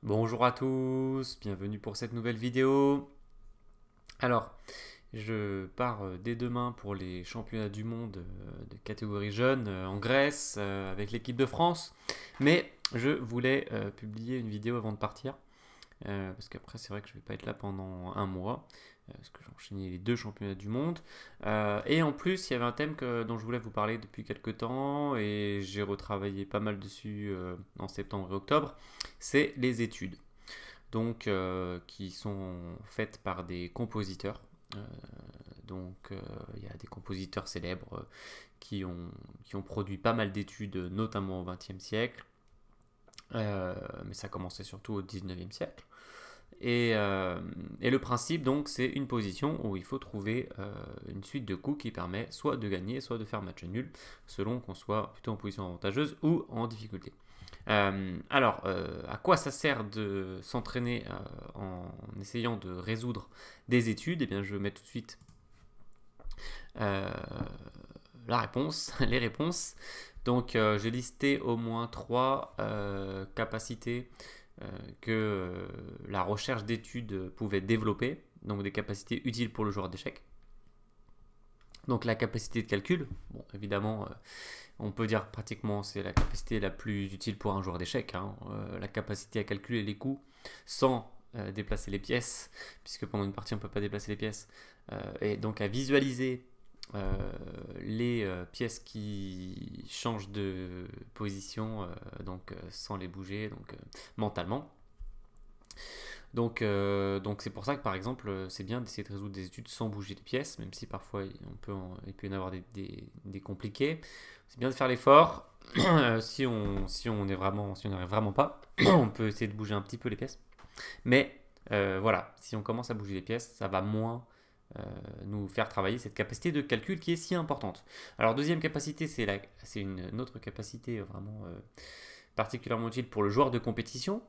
Bonjour à tous, bienvenue pour cette nouvelle vidéo. Alors, je pars dès demain pour les championnats du monde de catégorie jeune en Grèce avec l'équipe de France. Mais je voulais publier une vidéo avant de partir. Parce qu'après c'est vrai que je ne vais pas être là pendant un mois. Parce que j'ai enchaîné les deux championnats du monde. Et en plus, il y avait un thème dont je voulais vous parler depuis quelques temps. Et j'ai retravaillé pas mal dessus en septembre et octobre. C'est les études. Donc, qui sont faites par des compositeurs. Euh, il y a des compositeurs célèbres qui ont produit pas mal d'études, notamment au XXe siècle. Mais ça commençait surtout au XIXe siècle. Et le principe, donc, c'est une position où il faut trouver une suite de coups qui permet soit de gagner, soit de faire match nul, selon qu'on soit plutôt en position avantageuse ou en difficulté. À quoi ça sert de s'entraîner en essayant de résoudre des études? Eh bien, je mets tout de suite euh, la réponse, les réponses. Donc, j'ai listé au moins trois capacités que la recherche d'études pouvait développer, donc des capacités utiles pour le joueur d'échecs. Donc, la capacité de calcul, bon, évidemment, on peut dire pratiquement c'est la capacité la plus utile pour un joueur d'échecs, hein. La capacité à calculer les coups sans déplacer les pièces, puisque pendant une partie on ne peut pas déplacer les pièces, et donc à visualiser les pièces qui changent de position, sans les bouger, mentalement. Donc c'est pour ça que par exemple c'est bien d'essayer de résoudre des études sans bouger les pièces, même si parfois il peut y en avoir des compliqués. C'est bien de faire l'effort. Si on n'arrive vraiment pas, on peut essayer de bouger un petit peu les pièces. Mais voilà, si on commence à bouger les pièces, ça va moins nous faire travailler cette capacité de calcul qui est si importante. Alors deuxième capacité, c'est une autre capacité vraiment particulièrement utile pour le joueur de compétition.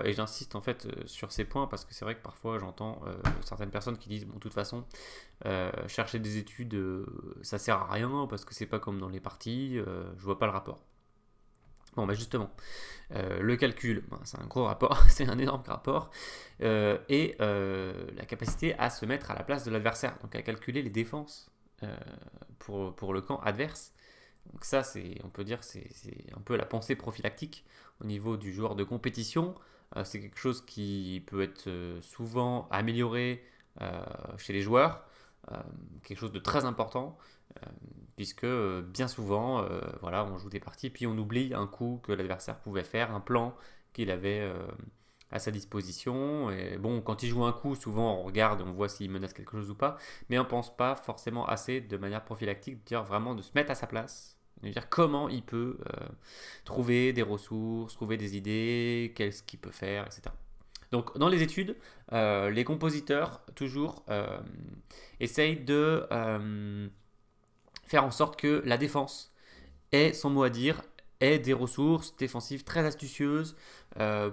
Et j'insiste en fait sur ces points parce que c'est vrai que parfois j'entends certaines personnes qui disent bon, de toute façon, chercher des études, ça sert à rien parce que c'est pas comme dans les parties, je vois pas le rapport. Bon, bah justement, le calcul, ben, c'est un gros rapport, c'est un énorme rapport, la capacité à se mettre à la place de l'adversaire, donc à calculer les défenses pour le camp adverse. Donc ça, on peut dire, c'est un peu la pensée prophylactique au niveau du joueur de compétition. C'est quelque chose qui peut être souvent amélioré chez les joueurs, euh, quelque chose de très important, euh, puisque bien souvent, voilà, on joue des parties, puis on oublie un coup que l'adversaire pouvait faire, un plan qu'il avait à sa disposition. Et bon, quand il joue un coup, souvent on regarde, on voit s'il menace quelque chose ou pas, mais on ne pense pas forcément assez de manière prophylactique, de dire vraiment de se mettre à sa place, de dire comment il peut trouver des ressources, trouver des idées, qu'est-ce qu'il peut faire, etc. Donc dans les études, les compositeurs toujours essayent de faire en sorte que la défense ait son mot à dire, ait des ressources défensives très astucieuses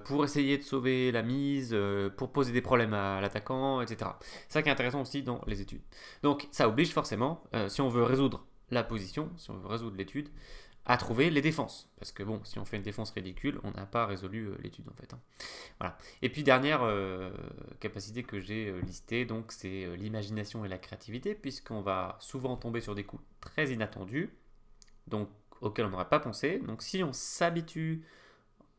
pour essayer de sauver la mise, pour poser des problèmes à l'attaquant, etc. C'est ça qui est intéressant aussi dans les études. Donc ça oblige forcément, si on veut résoudre la position, si on veut résoudre l'étude, à trouver les défenses. Parce que bon, si on fait une défense ridicule, on n'a pas résolu l'étude en fait, hein. Voilà. Et puis dernière capacité que j'ai listée, donc c'est l'imagination et la créativité, puisqu'on va souvent tomber sur des coups très inattendus, donc auxquels on n'aurait pas pensé. Donc si on s'habitue,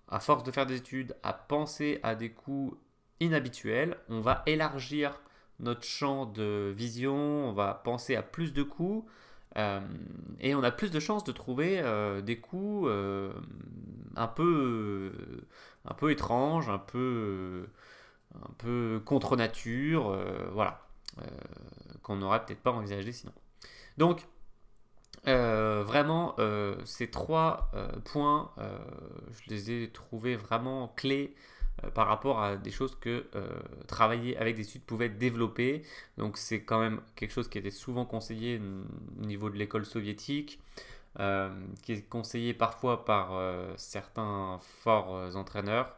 à force de faire des études, à penser à des coups inhabituels, on va élargir notre champ de vision, on va penser à plus de coups, euh, et on a plus de chances de trouver des coups un peu étranges, un peu contre nature, voilà, euh, qu'on n'aurait peut-être pas envisagé sinon. Donc, vraiment, ces trois points, je les ai trouvés vraiment clés par rapport à des choses que travailler avec des études pouvait développer. Donc c'est quand même quelque chose qui était souvent conseillé au niveau de l'école soviétique, qui est conseillé parfois par certains forts entraîneurs,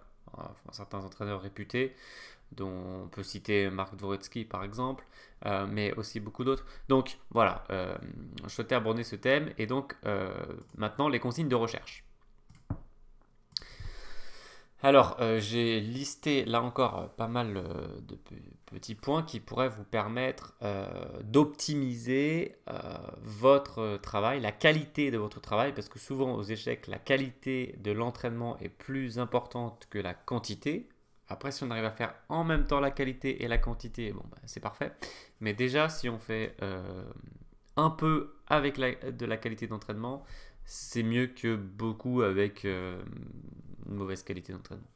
certains entraîneurs réputés, dont on peut citer Marc Dvoretsky par exemple, mais aussi beaucoup d'autres. Donc voilà, je souhaitais aborder ce thème et donc maintenant les consignes de recherche. Alors, j'ai listé là encore pas mal de petits points qui pourraient vous permettre d'optimiser votre travail, la qualité de votre travail, parce que souvent aux échecs, la qualité de l'entraînement est plus importante que la quantité. Après, si on arrive à faire en même temps la qualité et la quantité, bon, bah, c'est parfait. Mais déjà, si on fait un peu avec de la qualité d'entraînement, c'est mieux que beaucoup avec une mauvaise qualité d'entraînement.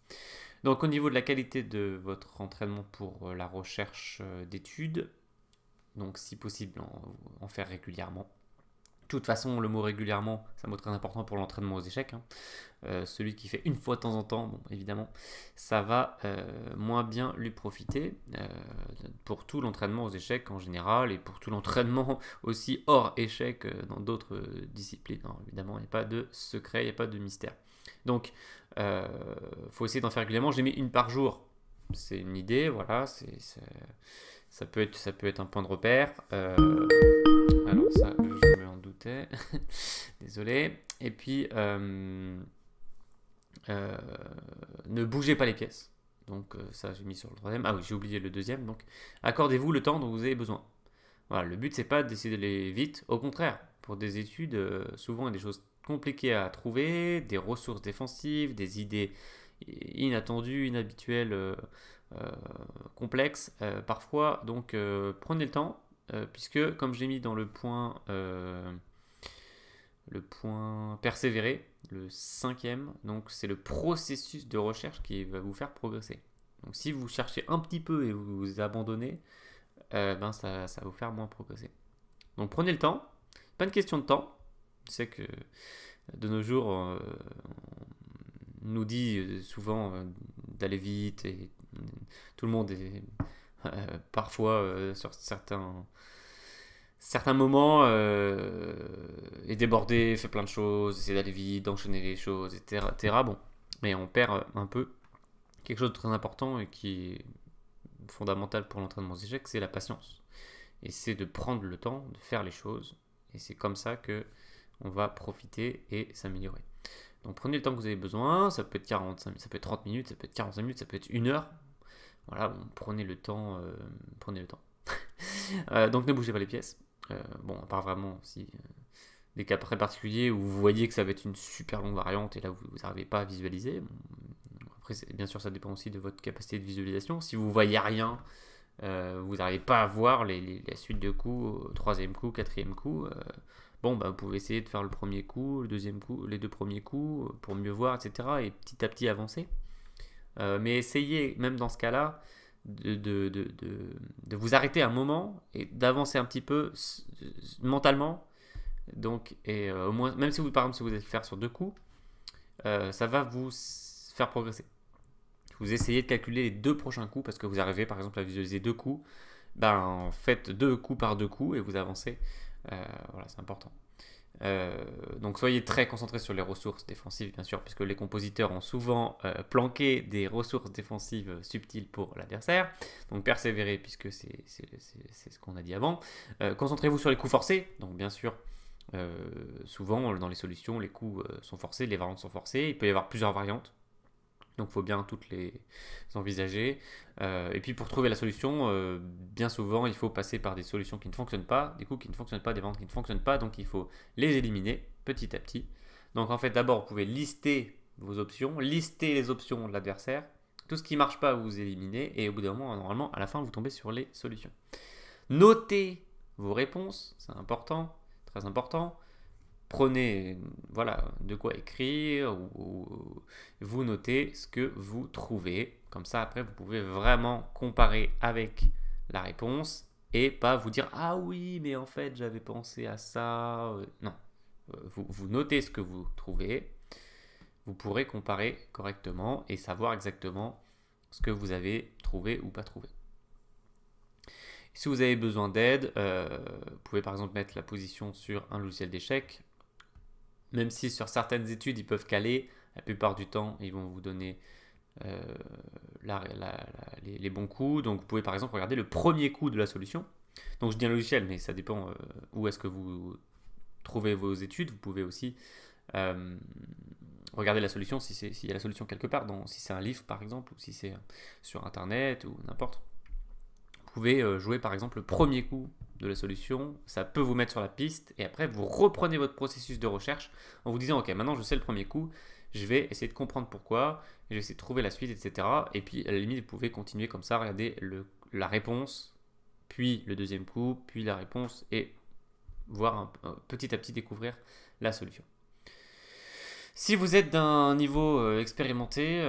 Donc au niveau de la qualité de votre entraînement pour la recherche d'études, donc si possible en faire régulièrement. De toute façon, le mot régulièrement, c'est un mot très important pour l'entraînement aux échecs, hein. Celui qui fait une fois de temps en temps, bon, évidemment, ça va moins bien lui profiter pour tout l'entraînement aux échecs en général et pour tout l'entraînement aussi hors échec dans d'autres disciplines, hein. Évidemment, il n'y a pas de secret, il n'y a pas de mystère. Donc, faut essayer d'en faire régulièrement. J'ai mis une par jour, c'est une idée, voilà, ça peut être un point de repère. Alors ça, je m'en doutais. Désolé. Et puis, ne bougez pas les pièces. Donc ça, j'ai mis sur le troisième. Ah oui, j'ai oublié le deuxième. Donc, accordez-vous le temps dont vous avez besoin. Voilà, le but, c'est pas d'essayer d'aller vite. Au contraire, pour des études, souvent, il y a des choses compliquées à trouver, des ressources défensives, des idées inattendues, inhabituelles, euh, complexes, parfois. Donc, prenez le temps, puisque, comme j'ai mis dans le point persévérer, le cinquième, donc c'est le processus de recherche qui va vous faire progresser. Donc, si vous cherchez un petit peu et vous abandonnez, ben ça va vous faire moins progresser. Donc prenez le temps, pas une question de temps. Je sais que de nos jours, on nous dit souvent d'aller vite et tout le monde est parfois sur certains moments est débordé, fait plein de choses, essaie d'aller vite, d'enchaîner les choses, etc. Bon, mais on perd un peu quelque chose de très important et qui est fondamental pour l'entraînement aux échecs, c'est la patience. Et c'est de prendre le temps de faire les choses. Et c'est comme ça que on va profiter et s'améliorer. Donc prenez le temps que vous avez besoin. Ça peut être 45, ça peut être 30 minutes, ça peut être 45 minutes, ça peut être une heure. Voilà, bon, prenez le temps. Prenez le temps. Donc ne bougez pas les pièces. Bon, à part vraiment si des cas très particuliers où vous voyez que ça va être une super longue variante et là vous n'arrivez pas à visualiser. Bon, après, bien sûr, ça dépend aussi de votre capacité de visualisation. Si vous voyez rien, vous n'arrivez pas à voir la suite de coups, troisième coup, quatrième coup. Bon, bah, vous pouvez essayer de faire le premier coup, le deuxième coup, les deux premiers coups pour mieux voir, etc. Et petit à petit avancer. Mais essayez, même dans ce cas-là, de vous arrêter un moment et d'avancer un petit peu mentalement. Donc, et au moins, même si vous, par exemple, si vous allez le faire sur deux coups, ça va vous faire progresser. Vous essayez de calculer les deux prochains coups parce que vous arrivez par exemple à visualiser deux coups. Ben, faites deux coups par deux coups et vous avancez. Voilà, c'est important. Donc soyez très concentrés sur les ressources défensives, bien sûr, puisque les compositeurs ont souvent planqué des ressources défensives subtiles pour l'adversaire. Donc persévérez, puisque c'est ce qu'on a dit avant. Concentrez-vous sur les coups forcés. Donc bien sûr, souvent dans les solutions, les coups sont forcés, les variantes sont forcées. Il peut y avoir plusieurs variantes. Donc il faut bien toutes les envisager. Et puis pour trouver la solution, bien souvent il faut passer par des solutions qui ne fonctionnent pas, des coups qui ne fonctionnent pas, des ventes qui ne fonctionnent pas, donc il faut les éliminer petit à petit. Donc en fait d'abord vous pouvez lister vos options, lister les options de l'adversaire, tout ce qui ne marche pas vous éliminez, et au bout d'un moment normalement à la fin vous tombez sur les solutions. Notez vos réponses, c'est important, très important. Prenez voilà, de quoi écrire ou vous notez ce que vous trouvez. Comme ça, après, vous pouvez vraiment comparer avec la réponse et pas vous dire ah oui, mais en fait, j'avais pensé à ça. Non, vous notez ce que vous trouvez. Vous pourrez comparer correctement et savoir exactement ce que vous avez trouvé ou pas trouvé. Si vous avez besoin d'aide, vous pouvez par exemple mettre la position sur un logiciel d'échecs. Même si sur certaines études, ils peuvent caler, la plupart du temps, ils vont vous donner euh, les bons coups. Donc, vous pouvez par exemple regarder le premier coup de la solution. Donc, je dis un logiciel, mais ça dépend où est-ce que vous trouvez vos études. Vous pouvez aussi regardez la solution s'il y a la solution quelque part, si c'est un livre par exemple, ou si c'est sur internet ou n'importe. Vous pouvez jouer par exemple le premier coup de la solution, ça peut vous mettre sur la piste, et après vous reprenez votre processus de recherche en vous disant ok, maintenant je sais le premier coup, je vais essayer de comprendre pourquoi, je vais essayer de trouver la suite, etc. Et puis à la limite vous pouvez continuer comme ça, regarder la réponse, puis le deuxième coup, puis la réponse, et voir petit à petit découvrir la solution. Si vous êtes d'un niveau expérimenté,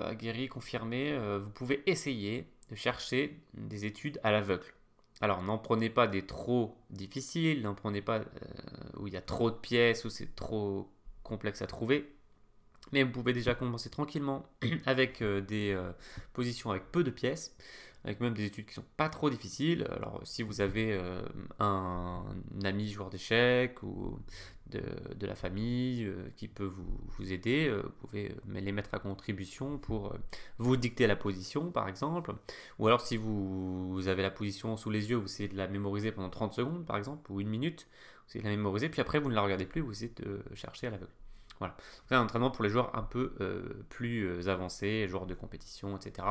aguerri, confirmé, vous pouvez essayer de chercher des études à l'aveugle. Alors, n'en prenez pas des trop difficiles, n'en prenez pas où il y a trop de pièces, où c'est trop complexe à trouver. Mais vous pouvez déjà commencer tranquillement avec des positions avec peu de pièces, avec même des études qui ne sont pas trop difficiles. Alors, si vous avez un ami joueur d'échecs ou de la famille qui peut vous aider, vous pouvez les mettre à contribution pour vous dicter la position, par exemple. Ou alors, si vous avez la position sous les yeux, vous essayez de la mémoriser pendant 30 secondes, par exemple, ou une minute, vous essayez de la mémoriser, puis après, vous ne la regardez plus, vous essayez de chercher à l'aveugle. Voilà. C'est un entraînement pour les joueurs un peu plus avancés, joueurs de compétition, etc.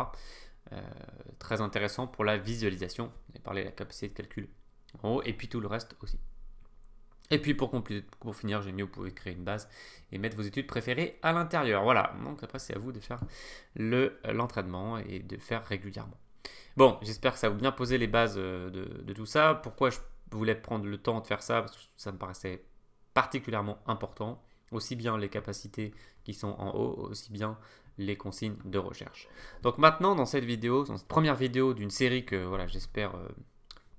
Très intéressant pour la visualisation. On a parlé de la capacité de calcul en haut, et puis tout le reste aussi. Et puis pour finir, j'ai mis, vous pouvez créer une base et mettre vos études préférées à l'intérieur. Voilà, donc après c'est à vous de faire l'entraînement et de faire régulièrement. Bon, j'espère que ça vous a bien posé les bases de tout ça. Pourquoi je voulais prendre le temps de faire ça? Parce que ça me paraissait particulièrement important. Aussi bien les capacités qui sont en haut, aussi bien les consignes de recherche. Donc maintenant, dans cette vidéo, dans cette première vidéo d'une série que voilà, j'espère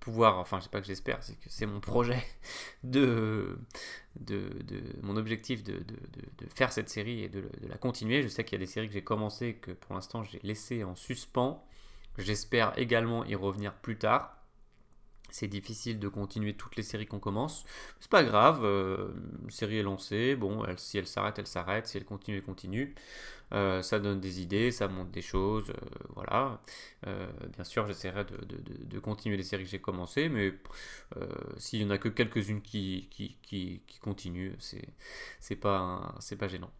pouvoir, enfin, je sais pas que j'espère, c'est que c'est mon projet mon objectif de faire cette série et de la continuer. Je sais qu'il y a des séries que j'ai commencé que pour l'instant j'ai laissé en suspens. J'espère également y revenir plus tard. C'est difficile de continuer toutes les séries qu'on commence. C'est pas grave, une série est lancée, bon, si elle s'arrête, elle s'arrête, si elle continue, elle continue. Ça donne des idées, ça montre des choses, voilà. Bien sûr, j'essaierai de continuer les séries que j'ai commencées, mais s'il y en a que quelques-unes qui continuent, c'est pas gênant.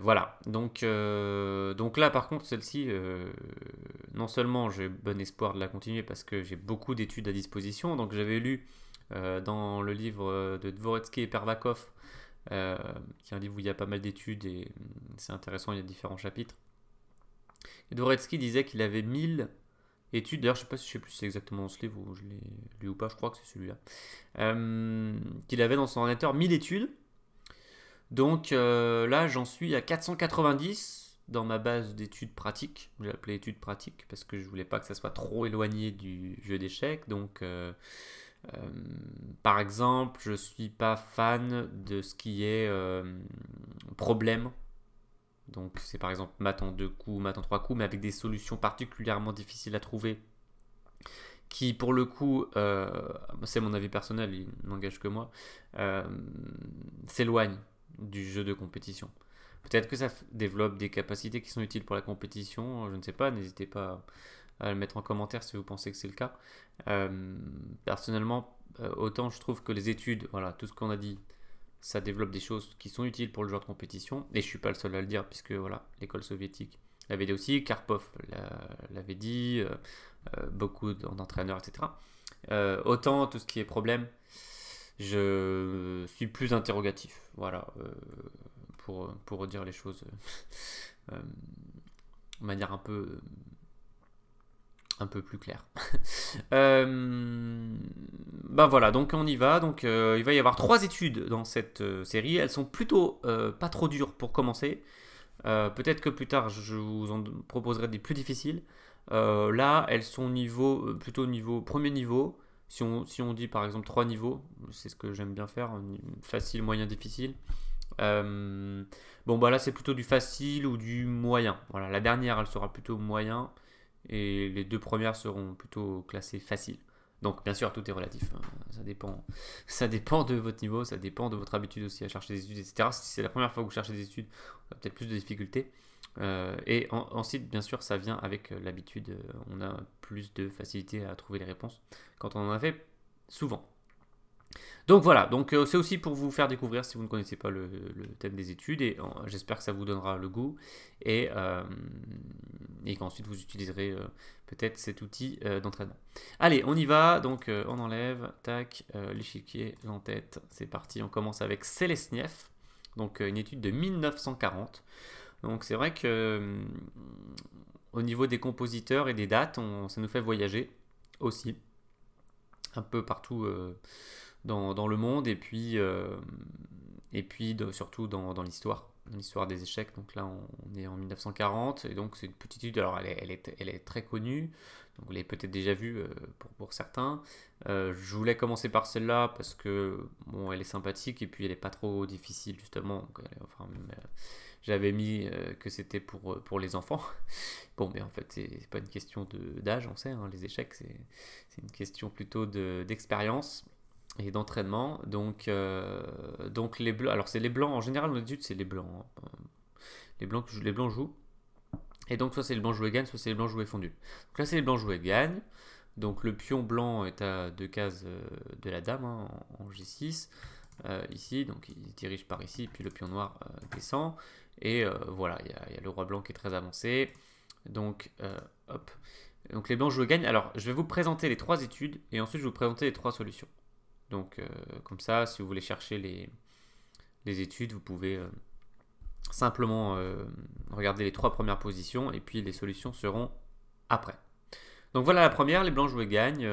Voilà, donc là par contre celle-ci, non seulement j'ai bon espoir de la continuer parce que j'ai beaucoup d'études à disposition, donc j'avais lu dans le livre de Dvoretsky et Pervakov, qui est un livre où il y a pas mal d'études et c'est intéressant, il y a différents chapitres. Et Dvoretsky disait qu'il avait 1000 études, d'ailleurs je sais plus si c'est exactement dans ce livre où je l'ai lu ou pas, je crois que c'est celui-là, qu'il avait dans son ordinateur 1000 études. Donc là, j'en suis à 490 dans ma base d'études pratiques. J'ai appelé études pratiques parce que je voulais pas que ça soit trop éloigné du jeu d'échecs. Donc, par exemple, je suis pas fan de ce qui est problème. Donc, c'est par exemple maths en 2 coups, maths en 3 coups, mais avec des solutions particulièrement difficiles à trouver. Qui, pour le coup, c'est mon avis personnel, il n'engage que moi, s'éloigne du jeu de compétition. Peut-être que ça développe des capacités qui sont utiles pour la compétition, je ne sais pas, n'hésitez pas à le mettre en commentaire si vous pensez que c'est le cas. Personnellement, autant je trouve que les études, voilà, tout ce qu'on a dit, ça développe des choses qui sont utiles pour le joueur de compétition, et je suis pas le seul à le dire, puisque voilà, l'école soviétique l'avait dit aussi, Karpov l'avait dit, beaucoup d'entraîneurs, etc. Autant tout ce qui est problème, je suis plus interrogatif, voilà, pour dire les choses de manière un peu plus claire. Ben voilà, donc on y va. Donc il va y avoir 3 études dans cette série. Elles sont plutôt pas trop dures pour commencer. Peut-être que plus tard je vous en proposerai des plus difficiles. Là, elles sont plutôt premier niveau. Si on dit par exemple 3 niveaux, c'est ce que j'aime bien faire, facile, moyen, difficile. Bon bah là c'est plutôt du facile ou du moyen. Voilà, la dernière elle sera plutôt moyen et les 2 premières seront plutôt classées facile. Donc bien sûr tout est relatif, hein. Ça dépend de votre niveau, ça dépend de votre habitude aussi à chercher des études, etc. Si c'est la première fois que vous cherchez des études, on a peut-être plus de difficultés. Et ensuite, bien sûr, ça vient avec l'habitude. On a plus de facilité à trouver les réponses quand on en a fait souvent. Donc voilà, donc c'est aussi pour vous faire découvrir si vous ne connaissez pas le thème des études, et j'espère que ça vous donnera le goût, et, qu'ensuite vous utiliserez peut-être cet outil d'entraînement. Allez, on y va, donc on enlève, tac, l'échiquier en tête, c'est parti, on commence avec Selesniev, donc une étude de 1940. Donc c'est vrai que au niveau des compositeurs et des dates, ça nous fait voyager aussi, un peu partout dans le monde, surtout dans l'histoire des échecs. Donc là, on est en 1940, et donc c'est une petite étude. Alors elle est très connue, donc vous l'avez peut-être déjà vue pour certains. Je voulais commencer par celle-là parce que bon, elle est sympathique, et puis elle n'est pas trop difficile justement. Donc, j'avais mis que c'était pour les enfants. Bon, mais en fait, c'est pas une question d'âge, on sait, hein, les échecs, c'est une question plutôt d'expérience et d'entraînement. Donc les bleus, alors c'est les blancs, en général, en études, c'est les blancs. Hein. Les blancs jouent. Et donc, soit c'est les blancs joués gagnent, soit c'est les blancs joués fondus. Donc là, c'est les blancs joués gagnent. Donc le pion blanc est à 2 cases de la dame, hein, en G6. Ici, donc il dirige par ici, puis le pion noir descend. Et voilà, il y a le roi blanc qui est très avancé. Donc, hop. Donc les blancs joués gagnent. Alors, je vais vous présenter les 3 études, et ensuite je vais vous présenter les 3 solutions. Donc, comme ça, si vous voulez chercher les études, vous pouvez simplement regarder les 3 premières positions, et puis les solutions seront après. Donc voilà la première, les blancs joués gagnent.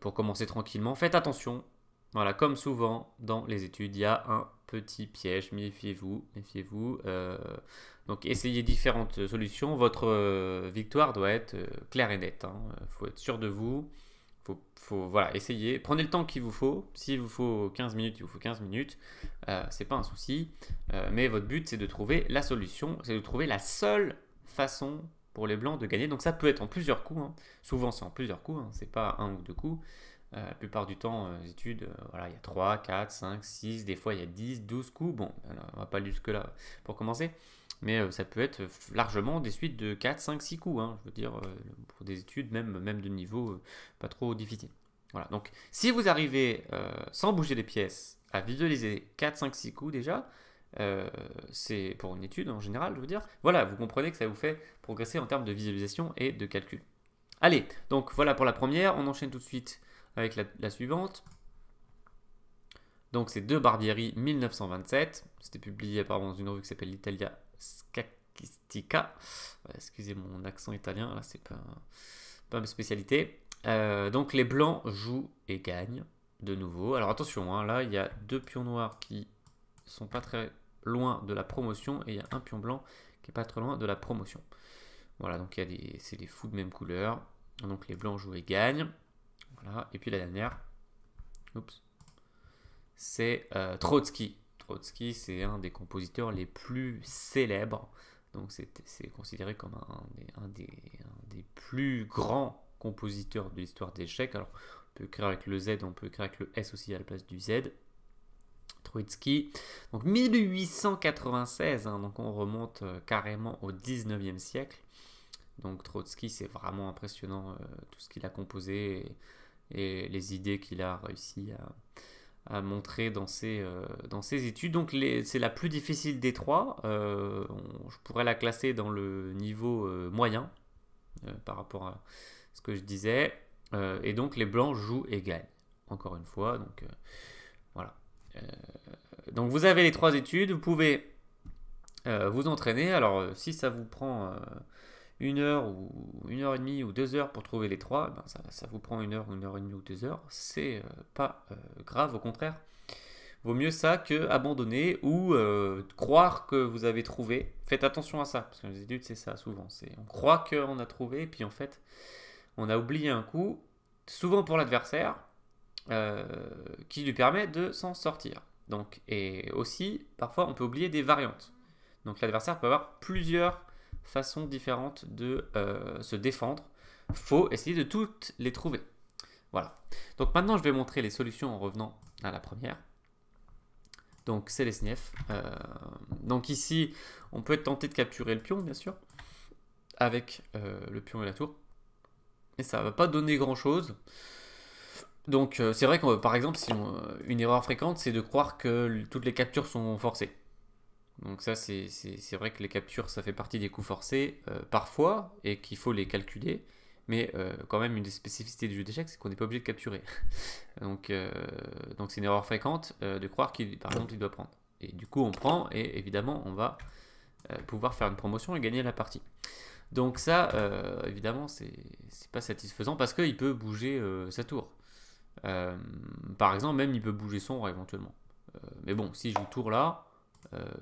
Pour commencer tranquillement, faites attention. Voilà, comme souvent dans les études, il y a un petit piège, méfiez-vous, méfiez-vous. Donc essayez différentes solutions. Votre victoire doit être claire et nette. Il faut être sûr de vous. Voilà, essayez. Prenez le temps qu'il vous faut. S'il vous faut 15 minutes, il vous faut 15 minutes. C'est pas un souci. Mais votre but, c'est de trouver la solution. C'est de trouver la seule façon pour les blancs de gagner. Donc ça peut être en plusieurs coups. Hein. Souvent, c'est en plusieurs coups. Hein. C'est pas un ou 2 coups. La plupart du temps, les études, voilà, il y a 3, 4, 5, 6, des fois il y a 10, 12 coups. Bon, on va pas aller jusque-là pour commencer. Mais ça peut être largement des suites de 4, 5, 6 coups. Hein, je veux dire, pour des études même de niveau pas trop difficile. Voilà, donc si vous arrivez sans bouger les pièces à visualiser 4, 5, 6 coups déjà, c'est pour une étude en général, je veux dire. Voilà, vous comprenez que ça vous fait progresser en termes de visualisation et de calcul. Allez, donc voilà pour la première. On enchaîne tout de suite avec la suivante. Donc c'est de Barbieri 1927. C'était publié apparemment dans une revue qui s'appelle l'Italia Schachtistica. Excusez mon accent italien, là c'est pas ma spécialité. Donc les blancs jouent et gagnent de nouveau. Alors attention, hein, là il y a 2 pions noirs qui sont pas très loin de la promotion, et il y a un pion blanc qui est pas très loin de la promotion. Voilà, donc c'est des fous de même couleur. Donc les blancs jouent et gagnent. Voilà. Et puis la dernière, c'est Trotsky. Trotsky, c'est un des compositeurs les plus célèbres. Donc c'est considéré comme un des plus grands compositeurs de l'histoire des échecs. Alors on peut écrire avec le Z, on peut écrire avec le S aussi à la place du Z. Trotsky. Donc 1896, hein, donc on remonte carrément au 19e siècle. Donc Trotsky, c'est vraiment impressionnant tout ce qu'il a composé et les idées qu'il a réussi à montrer dans ses études. Donc c'est la plus difficile des 3. Je pourrais la classer dans le niveau moyen par rapport à ce que je disais. Et donc les blancs jouent et gagnent. Encore une fois. Donc voilà. Donc vous avez les 3 études. Vous pouvez vous entraîner. Alors si ça vous prend 1 heure ou 1 heure et demie ou 2 heures pour trouver les 3, ben ça vous prend 1 heure, 1 heure et demie ou 2 heures, c'est pas grave, au contraire. Vaut mieux ça que abandonner ou croire que vous avez trouvé. Faites attention à ça, parce que les études c'est ça souvent. On croit qu'on a trouvé, puis en fait on a oublié un coup, souvent pour l'adversaire, qui lui permet de s'en sortir. Donc, et aussi, parfois on peut oublier des variantes. Donc l'adversaire peut avoir plusieurs façons différentes de se défendre. Il faut essayer de toutes les trouver. Voilà. Donc maintenant, je vais montrer les solutions en revenant à la première. Donc Selesniev. Donc ici, on peut être tenté de capturer le pion, bien sûr, avec le pion et la tour. Et ça ne va pas donner grand-chose. Donc c'est vrai que par exemple, une erreur fréquente, c'est de croire que toutes les captures sont forcées. Donc ça, c'est vrai que les captures, ça fait partie des coups forcés, parfois, et qu'il faut les calculer. Mais quand même, une des spécificités du jeu d'échecs, c'est qu'on n'est pas obligé de capturer. Donc c'est une erreur fréquente de croire qu'il, par exemple, il doit prendre. Et du coup, on prend, et évidemment, on va pouvoir faire une promotion et gagner la partie. Donc ça, évidemment, c'est pas satisfaisant parce qu'il peut bouger sa tour. Par exemple, même il peut bouger son roi éventuellement. Mais bon, s'il joue tour là,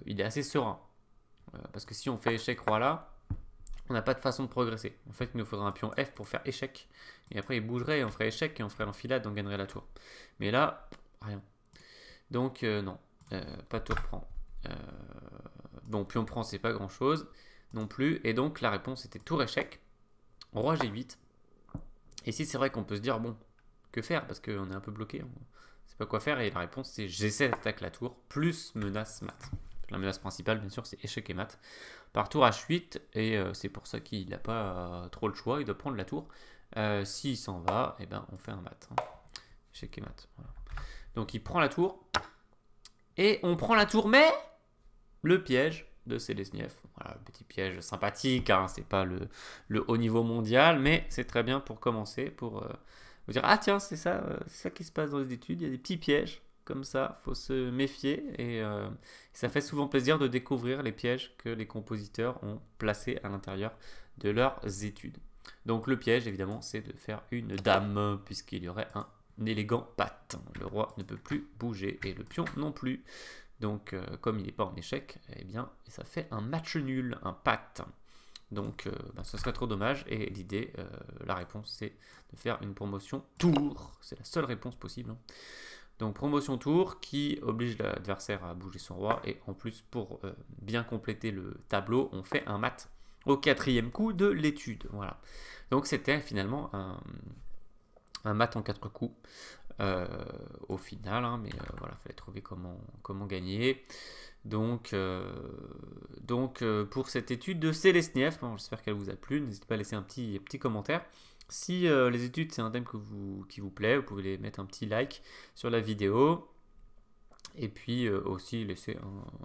il est assez serein. Parce que si on fait échec roi là, on n'a pas de façon de progresser. En fait, il nous faudra un pion F pour faire échec. Et après, il bougerait et on ferait échec et on ferait l'enfilade, on gagnerait la tour. Mais là, rien. Donc, non, pas tour prend. Bon, pion prend, c'est pas grand chose non plus. Et donc, la réponse était tour échec, roi G8. Et ici, c'est vrai qu'on peut se dire, bon, que faire? Parce qu'on est un peu bloqué. On ne sait pas quoi faire. Et la réponse, c'est G7 attaque la tour, plus menace mat. La menace principale, bien sûr, c'est échec et mat. Par tour H8, et c'est pour ça qu'il n'a pas trop le choix, il doit prendre la tour. S'il s'en va, eh ben, on fait un mat. Hein. Échec et mat. Voilà. Donc il prend la tour. Et on prend la tour, mais le piège de Selesniev. Voilà, petit piège sympathique, hein, c'est pas le haut niveau mondial, mais c'est très bien pour commencer, pour vous dire, ah tiens, c'est ça qui se passe dans les études, il y a des petits pièges comme ça, faut se méfier, et ça fait souvent plaisir de découvrir les pièges que les compositeurs ont placés à l'intérieur de leurs études. Donc le piège, évidemment, c'est de faire une dame, puisqu'il y aurait un élégant patte. Le roi ne peut plus bouger, et le pion non plus. Donc, comme il n'est pas en échec, eh bien, ça fait un match nul, un patte. Donc, ce serait trop dommage. Et l'idée, la réponse, c'est de faire une promotion tour. C'est la seule réponse possible. Hein. Donc, promotion tour qui oblige l'adversaire à bouger son roi. Et en plus, pour bien compléter le tableau, on fait un mat au 4e coup de l'étude. Voilà. Donc, c'était finalement un mat en 4 coups. Au final, hein, mais voilà, il fallait trouver comment gagner. Donc pour cette étude de Selesniev, bon, j'espère qu'elle vous a plu. N'hésitez pas à laisser un petit commentaire. Si les études c'est un thème qui vous plaît, vous pouvez les mettre un petit like sur la vidéo. Et puis aussi laisser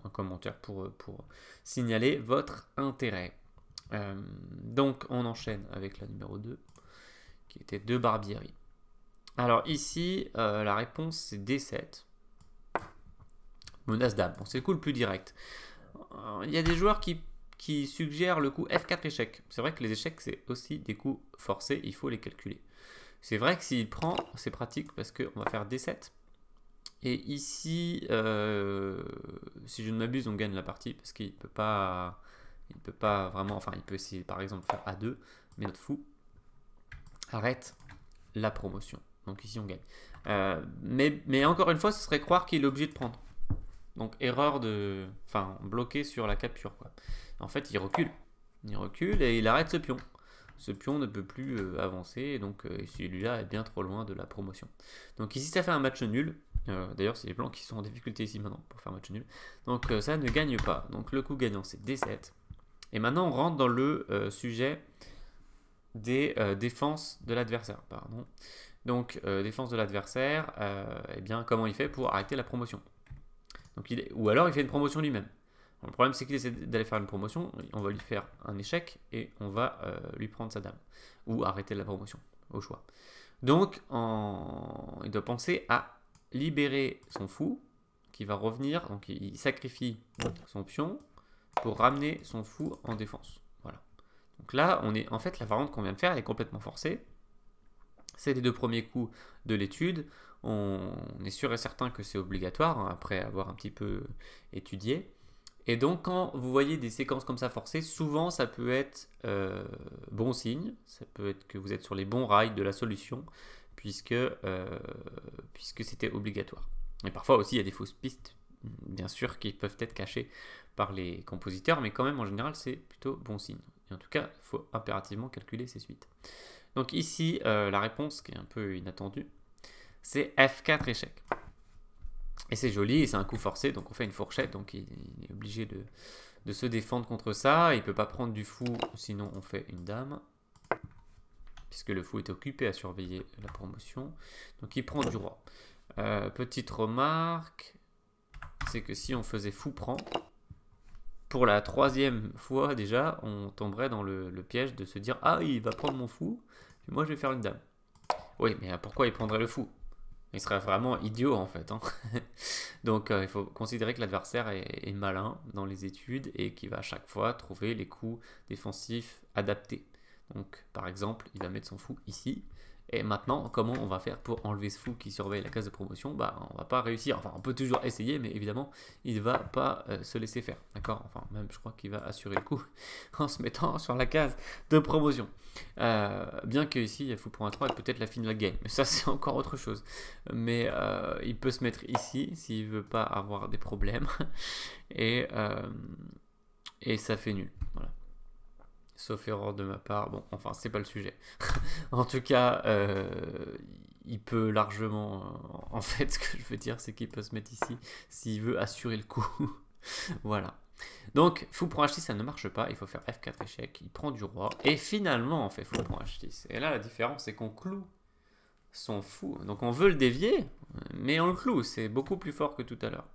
un commentaire pour signaler votre intérêt. Donc on enchaîne avec la numéro 2, qui était de Barbieri. Alors ici, la réponse c'est D7. Menace dame. Bon, c'est le coup le plus direct. Il y a des joueurs qui suggèrent le coup F4 échec. C'est vrai que les échecs, c'est aussi des coups forcés, il faut les calculer. C'est vrai que s'il prend, c'est pratique parce qu'on va faire D7. Et ici, si je ne m'abuse, on gagne la partie parce qu'il ne peut pas vraiment, enfin il peut essayer par exemple faire A2, mais notre fou arrête la promotion. Donc ici on gagne. Mais encore une fois, ce serait croire qu'il est obligé de prendre. Donc erreur de... Enfin, bloqué sur la capture. Quoi. En fait, il recule. Il recule et il arrête ce pion. Ce pion ne peut plus avancer. Et donc celui-là est bien trop loin de la promotion. Donc ici, ça fait un match nul. D'ailleurs, c'est les blancs qui sont en difficulté ici maintenant pour faire match nul. Donc ça ne gagne pas. Donc le coup gagnant, c'est D7. Et maintenant, on rentre dans le sujet des défenses de l'adversaire. Pardon. Donc, défense de l'adversaire, eh bien, comment il fait pour arrêter la promotion? Donc, ou alors, il fait une promotion lui-même. Le problème, c'est qu'il essaie d'aller faire une promotion, on va lui faire un échec et on va lui prendre sa dame. Ou arrêter la promotion, au choix. Donc, il doit penser à libérer son fou, qui va revenir. Donc, il sacrifie son pion pour ramener son fou en défense. Voilà. Donc là, en fait, la variante qu'on vient de faire, elle est complètement forcée. C'est les 2 premiers coups de l'étude. On est sûr et certain que c'est obligatoire, hein, après avoir un petit peu étudié. Et donc, quand vous voyez des séquences comme ça forcées, souvent ça peut être bon signe. Ça peut être que vous êtes sur les bons rails de la solution, puisque c'était obligatoire. Et parfois aussi, il y a des fausses pistes, bien sûr, qui peuvent être cachées par les compositeurs, mais quand même, en général, c'est plutôt bon signe. Et en tout cas, il faut impérativement calculer ces suites. Donc ici, la réponse qui est un peu inattendue, c'est F4 échec. Et c'est joli, et c'est un coup forcé, donc on fait une fourchette, donc il est obligé de se défendre contre ça. Il ne peut pas prendre du fou, sinon on fait une dame. puisque le fou est occupé à surveiller la promotion. Donc il prend du roi. Petite remarque, c'est que si on faisait fou prend, pour la 3e fois déjà, on tomberait dans le piège de se dire « Ah, il va prendre mon fou, puis moi je vais faire une dame. » Oui, mais pourquoi il prendrait le fou? Il serait vraiment idiot en fait. Hein. Donc il faut considérer que l'adversaire est malin dans les études et qu'il va à chaque fois trouver les coups défensifs adaptés. Donc par exemple, il va mettre son fou ici. Et maintenant, comment on va faire pour enlever ce fou qui surveille la case de promotion? Bah, on va pas réussir. Enfin, on peut toujours essayer, mais évidemment, il va pas se laisser faire. D'accord? Enfin, même, je crois qu'il va assurer le coup en se mettant sur la case de promotion. Bien que ici, il y a fou pour un 3 et peut-être la fin de la game. Mais ça, c'est encore autre chose. Mais il peut se mettre ici s'il veut pas avoir des problèmes. et ça fait nul. Voilà. Sauf erreur de ma part. Bon, enfin, c'est pas le sujet. En tout cas, il peut largement... en fait, ce que je veux dire, c'est qu'il peut se mettre ici s'il veut assurer le coup. Voilà. Donc, fou pour H6, ça ne marche pas. Il faut faire F4 échec. Il prend du roi. Et finalement, on fait fou pour H6. Et là, la différence, c'est qu'on cloue son fou. Donc, on veut le dévier, mais on le cloue. C'est beaucoup plus fort que tout à l'heure.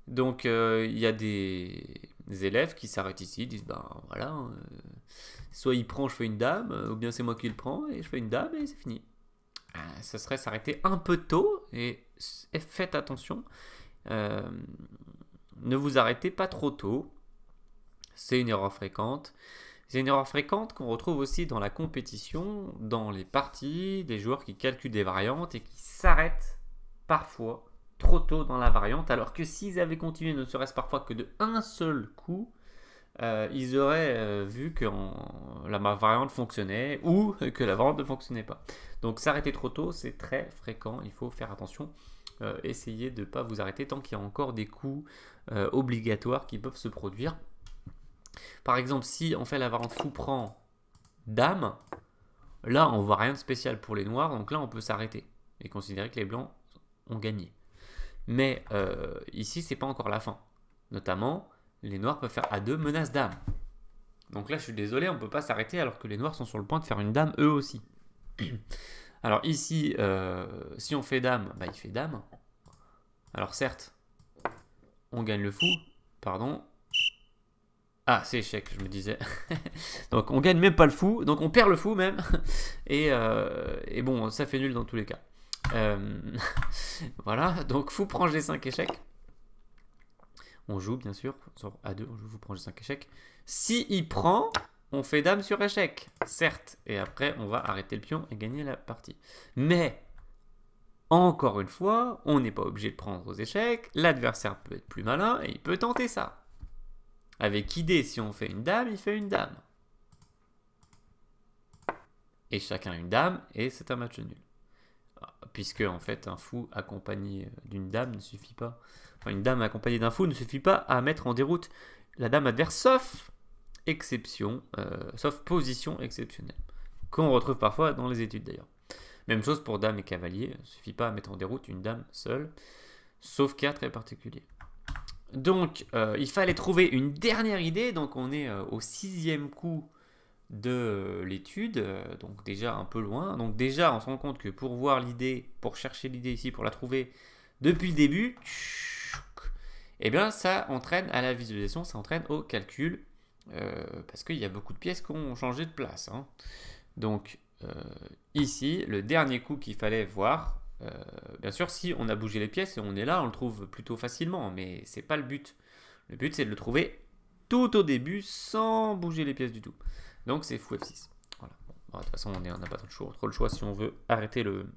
Donc, il y a des élèves qui s'arrêtent ici, disent, ben voilà, soit il prend, je fais une dame, ou bien c'est moi qui le prends, et je fais une dame, et c'est fini. Ça serait s'arrêter un peu tôt, et faites attention, ne vous arrêtez pas trop tôt, c'est une erreur fréquente. C'est une erreur fréquente qu'on retrouve aussi dans la compétition, dans les parties, des joueurs qui calculent des variantes, et qui s'arrêtent parfois trop tôt dans la variante, alors que s'ils avaient continué ne serait-ce parfois que de un seul coup, ils auraient vu que la variante fonctionnait ou que la variante ne fonctionnait pas. Donc s'arrêter trop tôt, c'est très fréquent, il faut faire attention. Essayez de ne pas vous arrêter tant qu'il y a encore des coups obligatoires qui peuvent se produire. Par exemple, si on fait la variante fou prend dame, là on voit rien de spécial pour les noirs, donc là on peut s'arrêter et considérer que les blancs ont gagné. Mais ici, c'est pas encore la fin. Notamment, les noirs peuvent faire A2 menace dame. Donc là, je suis désolé, on ne peut pas s'arrêter alors que les noirs sont sur le point de faire une dame eux aussi. Alors ici, si on fait dame, bah, il fait dame. Alors certes, on gagne le fou. Pardon. Ah, c'est échec, je me disais. Donc on gagne même pas le fou, donc on perd le fou même. Et bon, ça fait nul dans tous les cas. Voilà, donc fou prend G5 échec. On joue bien sûr sur A2, on joue fou prend G5 échec. Si il prend, on fait dame sur échec, certes, et après on va arrêter le pion et gagner la partie. Mais encore une fois, on n'est pas obligé de prendre aux échecs, l'adversaire peut être plus malin et il peut tenter ça. Avec idée, si on fait une dame, il fait une dame. Et chacun une dame, et c'est un match nul. Puisque en fait un fou accompagné d'une dame ne suffit pas, enfin une dame accompagnée d'un fou ne suffit pas à mettre en déroute la dame adverse, sauf exception, sauf position exceptionnelle, qu'on retrouve parfois dans les études d'ailleurs. Même chose pour dame et cavalier, il ne suffit pas à mettre en déroute une dame seule, sauf cas très particulier. Donc il fallait trouver une dernière idée, donc on est au 6e coup de l'étude, donc déjà un peu loin. Donc déjà on se rend compte que pour voir l'idée, pour chercher l'idée ici, pour la trouver depuis le début, eh bien ça entraîne à la visualisation, ça entraîne au calcul, parce qu'il y a beaucoup de pièces qui ont changé de place. Hein. Donc ici, le dernier coup qu'il fallait voir, bien sûr si on a bougé les pièces et on est là, on le trouve plutôt facilement, mais c'est pas le but. Le but c'est de le trouver tout au début sans bouger les pièces du tout. Donc c'est fou F6. Voilà. Bon, de toute façon, on n'a pas trop le choix si on veut arrêter le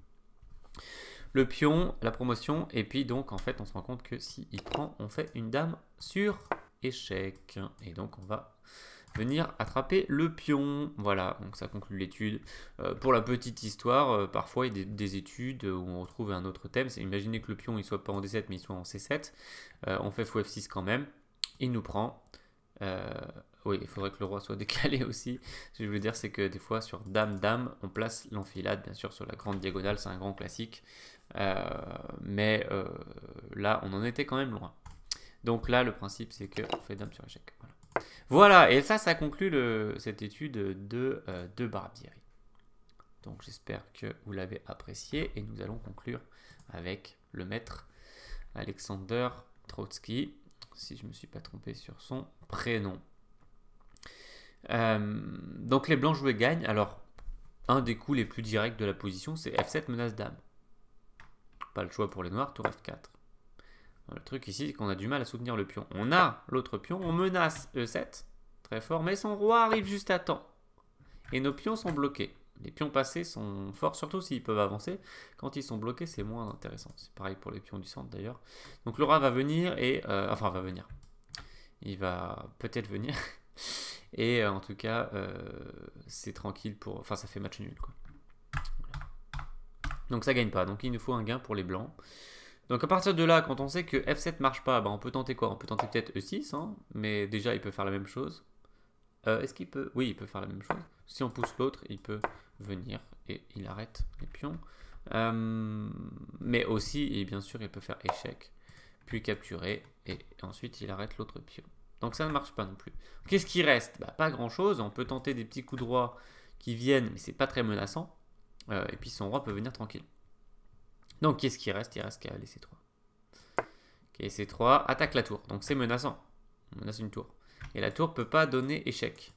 pion, la promotion. Et puis donc, en fait, on se rend compte que s'il prend, on fait une dame sur échec. Et donc, on va venir attraper le pion. Voilà, donc ça conclut l'étude. Pour la petite histoire, parfois, il y a des études où on retrouve un autre thème. C'est imaginer que le pion, il soit pas en D7, mais il soit en C7. On fait fou F6 quand même. Il nous prend. Oui, il faudrait que le roi soit décalé aussi. Ce que je veux dire, c'est que des fois, sur dame-dame, on place l'enfilade, bien sûr, sur la grande diagonale, c'est un grand classique. Mais là, on en était quand même loin. Donc là, le principe, c'est qu'on fait dame sur échec. Voilà, et ça conclut cette étude de Barbieri. Donc j'espère que vous l'avez apprécié et nous allons conclure avec le maître Alexander Trotsky, si je ne me suis pas trompé sur son prénom. Donc les blancs joués gagnent. Alors, un des coups les plus directs de la position, c'est F7 menace dame. Pas le choix pour les noirs, tour F4. Le truc ici, c'est qu'on a du mal à soutenir le pion. On a l'autre pion, on menace E7, très fort, mais son roi arrive juste à temps. Et nos pions sont bloqués. Les pions passés sont forts, surtout s'ils peuvent avancer. Quand ils sont bloqués, c'est moins intéressant. C'est pareil pour les pions du centre d'ailleurs. Donc le roi va venir et... enfin, va venir. Il va peut-être venir. Et en tout cas, c'est tranquille pour... Enfin, ça fait match nul, quoi. Voilà. Donc ça gagne pas. Donc il nous faut un gain pour les blancs. Donc à partir de là, quand on sait que F7 marche pas, bah, on peut tenter quoi? On peut tenter peut-être E6, hein, mais déjà il peut faire la même chose. Est-ce qu'il peut? Oui, il peut faire la même chose. Si on pousse l'autre, il peut venir et il arrête les pions. Mais aussi, et bien sûr, il peut faire échec, puis capturer, et ensuite il arrête l'autre pion. Donc ça ne marche pas non plus. Qu'est-ce qui reste? Bah, pas grand-chose. On peut tenter des petits coups de roi qui viennent, mais c'est pas très menaçant. Et puis son roi peut venir tranquille. Donc, qu'est-ce qui reste? Il reste cavalier C3. Ok, C3, attaque la tour. Donc, c'est menaçant. On menace une tour. Et la tour ne peut pas donner échec.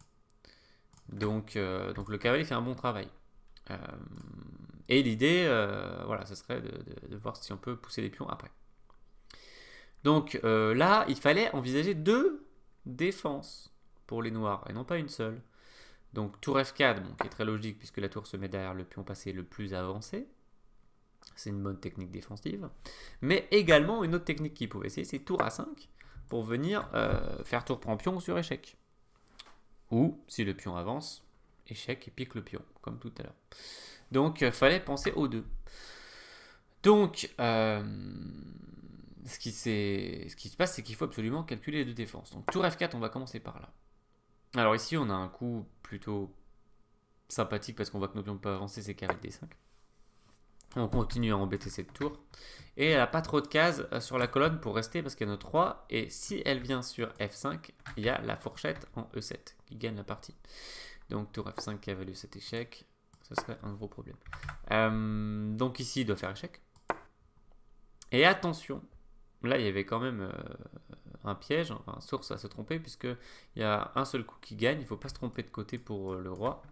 Donc le cavalier fait un bon travail. Et l'idée, voilà, ce serait de voir si on peut pousser les pions après. Donc, là, il fallait envisager 2 défenses pour les noirs, et non pas une seule. Donc, tour F4, bon, qui est très logique, puisque la tour se met derrière le pion passé le plus avancé. C'est une bonne technique défensive. Mais également, une autre technique qu'il pouvait essayer, c'est tour A5 pour venir faire tour prend pion sur échec. Ou, si le pion avance, échec et pique le pion, comme tout à l'heure. Donc, il fallait penser aux 2. Donc, ce qui se passe, c'est qu'il faut absolument calculer les 2 défenses. Donc, tour F4, on va commencer par là. Alors ici, on a un coup plutôt sympathique parce qu'on voit que nos pions ne peuvent pas avancer, c'est cavalier D5. On continue à embêter cette tour. Et elle n'a pas trop de cases sur la colonne pour rester parce qu'il y a notre roi. Et si elle vient sur F5, il y a la fourchette en E7 qui gagne la partie. Donc tour F5 cavalier cet échec, ce serait un gros problème. Donc ici, il doit faire échec. Et attention, là il y avait quand même un piège, enfin, source à se tromper puisqu'il y a un seul coup qui gagne. Il ne faut pas se tromper de côté pour le roi.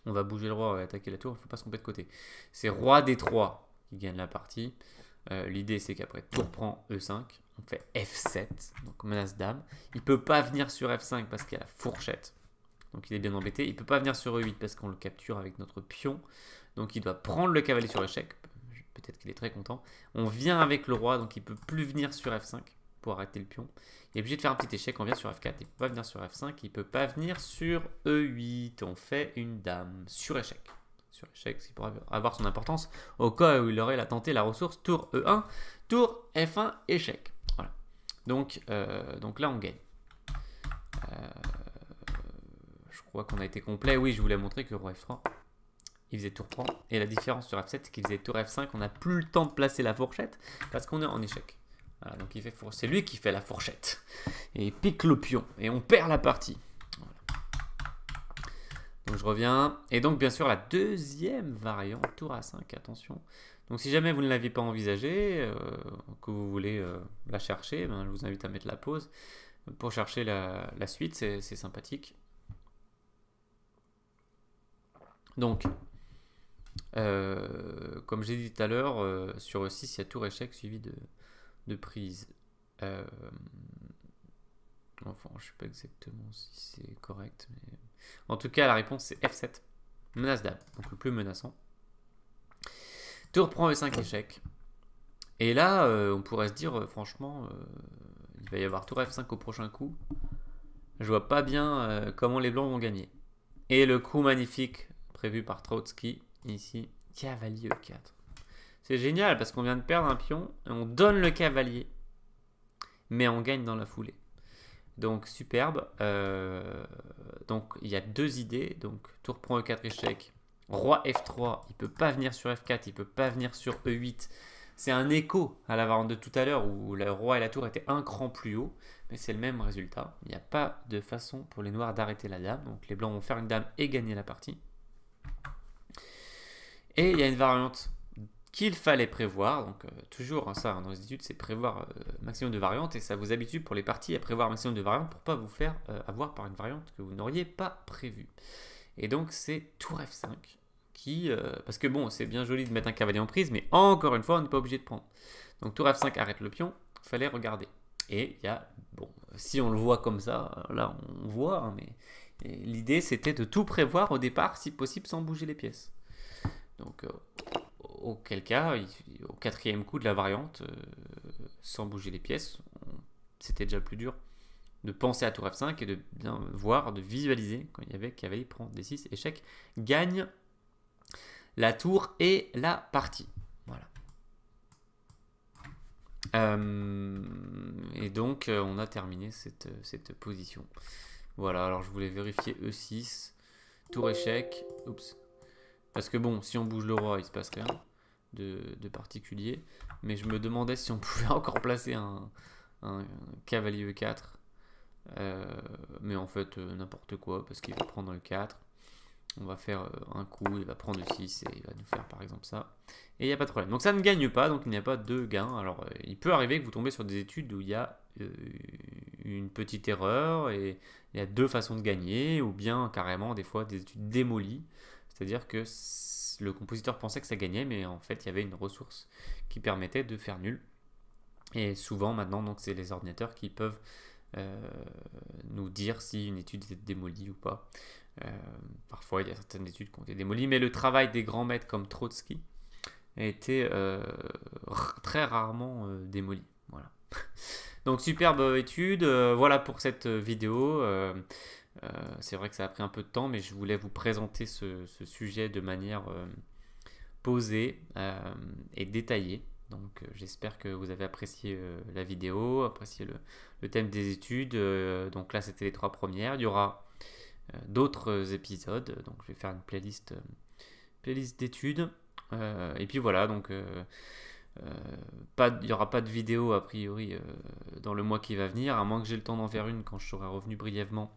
On va bouger le roi et attaquer la tour, il ne faut pas se tromper de côté. C'est roi D3 qui gagne la partie. L'idée, c'est qu'après tour prend E5, on fait F7, donc menace dame. Il ne peut pas venir sur F5 parce qu'il y a la fourchette. Donc il est bien embêté. Il ne peut pas venir sur E8 parce qu'on le capture avec notre pion. Donc il doit prendre le cavalier sur échec. Peut-être qu'il est très content. On vient avec le roi, donc il ne peut plus venir sur F5 pour arrêter le pion. Il est obligé de faire un petit échec, on vient sur F4, il ne peut pas venir sur F5, il ne peut pas venir sur E8, on fait une dame sur échec. Sur échec, ce qui pourra avoir son importance au cas où il aurait tenté la ressource tour E1, tour F1, échec. Voilà. Donc là on gagne. Je crois qu'on a été complet, oui je voulais montrer que roi F3, il faisait tour prend, et la différence sur F7 c'est qu'il faisait tour F5, on n'a plus le temps de placer la fourchette parce qu'on est en échec. Voilà, donc c'est lui qui fait la fourchette. Et il pique le pion. Et on perd la partie. Voilà. Donc je reviens. Et donc bien sûr la deuxième variante, tour A5, attention. Donc si jamais vous ne l'aviez pas envisagé, que vous voulez la chercher, ben, je vous invite à mettre la pause. Pour chercher la suite, c'est sympathique. Donc, comme j'ai dit tout à l'heure, sur E6, il y a tour échec suivi de prise. Enfin, je ne sais pas exactement si c'est correct, mais en tout cas, la réponse c'est F7, menace dame, donc le plus menaçant. Tour prend E5 échec. Et là, on pourrait se dire, franchement, il va y avoir tour F5 au prochain coup. Je vois pas bien comment les blancs vont gagner. Et le coup magnifique prévu par Trotsky, ici, cavalier E4. C'est génial parce qu'on vient de perdre un pion et on donne le cavalier, mais on gagne dans la foulée. Donc superbe. Donc il y a 2 idées. Donc tour prend E4 échec. Roi F3, il ne peut pas venir sur F4, il ne peut pas venir sur E8. C'est un écho à la variante de tout à l'heure où le roi et la tour étaient un cran plus haut, mais c'est le même résultat. Il n'y a pas de façon pour les noirs d'arrêter la dame. Donc les blancs vont faire une dame et gagner la partie. Et il y a une variante qu'il fallait prévoir, donc toujours hein, ça dans les études c'est prévoir maximum de variantes et ça vous habitue pour les parties à prévoir maximum de variantes pour pas vous faire avoir par une variante que vous n'auriez pas prévue. Et donc c'est tour F5 qui, parce que bon c'est bien joli de mettre un cavalier en prise mais encore une fois on n'est pas obligé de prendre. Donc tour F5 arrête le pion, fallait regarder. Et il y a, bon si on le voit comme ça, là on voit, hein, mais l'idée c'était de tout prévoir au départ si possible sans bouger les pièces. Donc auquel cas, au quatrième coup de la variante, sans bouger les pièces, c'était déjà plus dur de penser à tour F5 et de bien voir, de visualiser quand il y avait cavalier prend D6, échec, gagne la tour et la partie. Voilà. Et donc on a terminé cette position. Voilà, alors je voulais vérifier E6, tour échec, oups. Parce que bon, si on bouge le roi, il se passe rien de particulier. Mais je me demandais si on pouvait encore placer un cavalier E4. Mais en fait, n'importe quoi, parce qu'il va prendre E4. On va faire un coup, il va prendre E6 et il va nous faire par exemple ça. Et il n'y a pas de problème. Donc ça ne gagne pas, donc il n'y a pas de gain. Alors il peut arriver que vous tombez sur des études où il y a une petite erreur et il y a deux façons de gagner, ou bien carrément des fois des études démolies. C'est-à-dire que le compositeur pensait que ça gagnait, mais en fait il y avait une ressource qui permettait de faire nul. Et souvent maintenant, donc c'est les ordinateurs qui peuvent nous dire si une étude est démolie ou pas. Parfois il y a certaines études qui ont été démolies, mais le travail des grands maîtres comme Trotsky a été très rarement démoli. Voilà. Donc superbe étude, voilà pour cette vidéo. C'est vrai que ça a pris un peu de temps, mais je voulais vous présenter ce sujet de manière posée et détaillée. Donc j'espère que vous avez apprécié la vidéo, apprécié le thème des études. Donc là c'était les 3 premières. Il y aura d'autres épisodes, donc je vais faire une playlist d'études. Et puis voilà, donc il n'y aura pas de vidéo a priori dans le mois qui va venir, à moins que j'ai le temps d'en faire une quand je serai revenu brièvement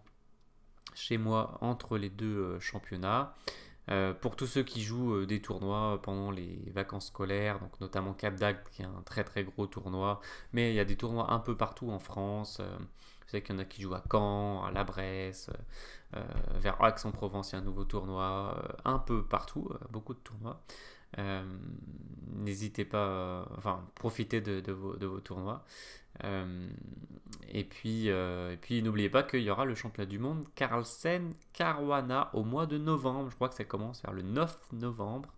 chez moi entre les deux championnats. Pour tous ceux qui jouent des tournois pendant les vacances scolaires, donc notamment Cap d'Agde qui est un très très gros tournoi, mais il y a des tournois un peu partout en France. Je sais qu'il y en a qui jouent à Caen, à La Bresse, vers Aix-en-Provence il y a un nouveau tournoi, un peu partout, beaucoup de tournois. N'hésitez pas, enfin profitez de vos tournois. Et puis n'oubliez pas qu'il y aura le championnat du monde Carlsen Caruana au mois de novembre. Je crois que ça commence vers le 9 novembre.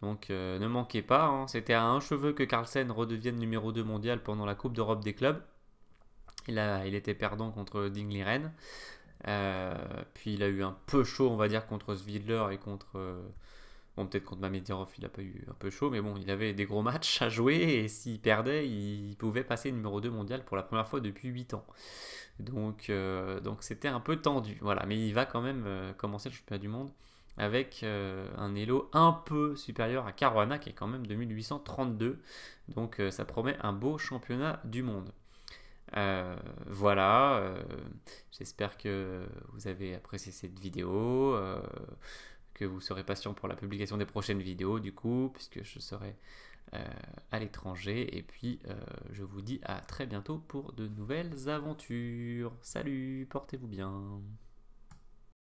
Donc ne manquez pas, hein. C'était à un cheveu que Carlsen redevienne numéro 2 mondial pendant la Coupe d'Europe des clubs. Il était perdant contre Ding Liren. Puis il a eu un peu chaud, on va dire, contre Svidler et contre... Bon, peut-être contre Mamedyarov, il n'a pas eu un peu chaud, mais bon, il avait des gros matchs à jouer et s'il perdait, il pouvait passer numéro 2 mondial pour la première fois depuis 8 ans. Donc c'était un peu tendu, voilà. Mais il va quand même commencer le championnat du monde avec un elo un peu supérieur à Caruana, qui est quand même de 1832. Donc ça promet un beau championnat du monde. Voilà, j'espère que vous avez apprécié cette vidéo. Que vous serez patient pour la publication des prochaines vidéos du coup, puisque je serai à l'étranger. Et puis je vous dis à très bientôt pour de nouvelles aventures. Salut, portez-vous bien.